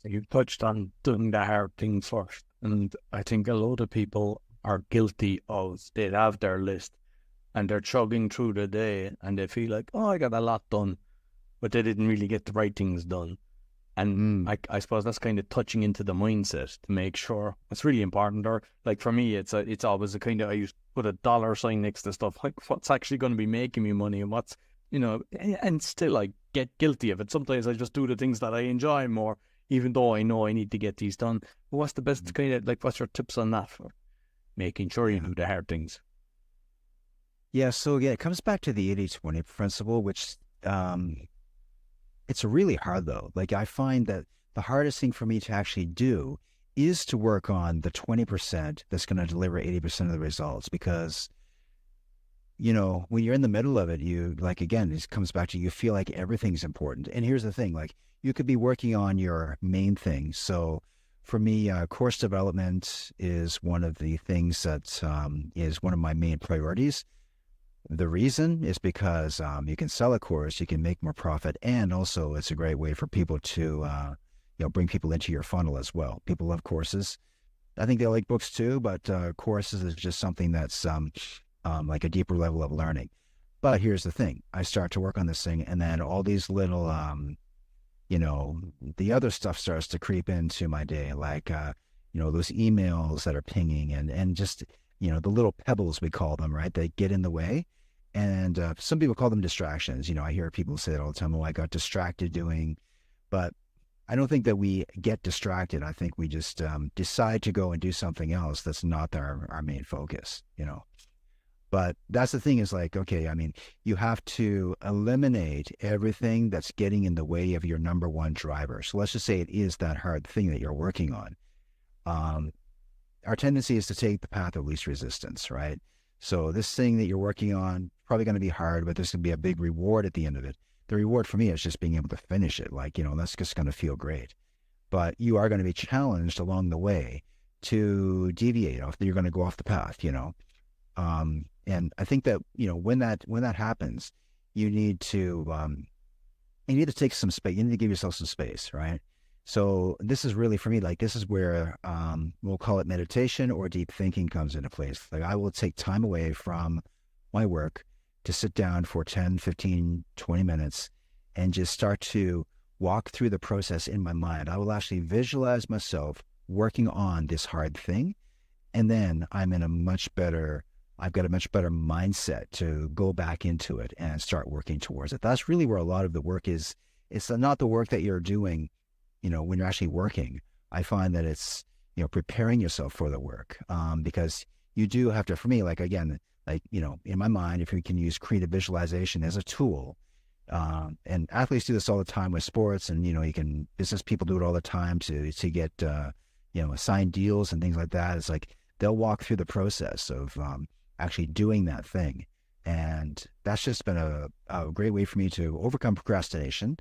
You touched on doing the hard thing first, and I think a lot of people are guilty of they have their list and they're chugging through the day and they feel like, oh, I got a lot done, but they didn't really get the right things done. And Mm, I suppose that's kind of touching into the mindset to make sure it's really important. Or like for me, it's always a kind of I used to put a dollar sign next to stuff like what's actually going to be making me money and what's and still I get guilty of it. Sometimes I just do the things that I enjoy more, even though I know I need to get these done. But what's the best mm, kind of like? What's your tips on that for making sure you yeah. do the hard things? Yeah. So yeah, it comes back to the 80-20 principle, which um, it's really hard though. Like I find that the hardest thing for me to actually do is to work on the 20% that's going to deliver 80% of the results because when you're in the middle of it, you like, again, it comes back to you feel like everything's important. And here's the thing, like you could be working on your main thing. So for me, course development is one of the things that is one of my main priorities. The reason is because you can sell a course, you can make more profit, and also it's a great way for people to, bring people into your funnel as well. People love courses. I think they like books too, but courses is just something that's like a deeper level of learning. But here's the thing: I start to work on this thing, and then all these little, you know, the other stuff starts to creep into my day, like those emails that are pinging, and just the little pebbles we call them, right? They get in the way, and some people call them distractions. I hear people say that all the time. Oh, I got distracted doing, but I don't think that we get distracted. I think we just decide to go and do something else that's not our main focus. But that's the thing is like, okay, I mean, you have to eliminate everything that's getting in the way of your number one driver. So let's just say it is that hard thing that you're working on. Um, our tendency is to take the path of least resistance, right? So this thing that you're working on, probably going to be hard, but there's going to be a big reward at the end of it. The reward for me is just being able to finish it. Like, that's just going to feel great. But you are going to be challenged along the way to deviate off. You're going to go off the path. And I think that when that happens, you need to take some space. You need to give yourself some space, right? So this is really for me, like this is where we'll call it meditation or deep thinking comes into place. Like I will take time away from my work to sit down for 10, 15, 20 minutes and just start to walk through the process in my mind. I will actually visualize myself working on this hard thing. And then I've got a much better mindset to go back into it and start working towards it. That's really where a lot of the work is. It's not the work that you're doing, when you're actually working. I find that it's, preparing yourself for the work because you do have to, for me, like, again, like, in my mind, if we can use creative visualization as a tool, and athletes do this all the time with sports and, business people do it all the time to get, assigned deals and things like that. It's like they'll walk through the process of actually doing that thing. And that's just been a great way for me to overcome procrastination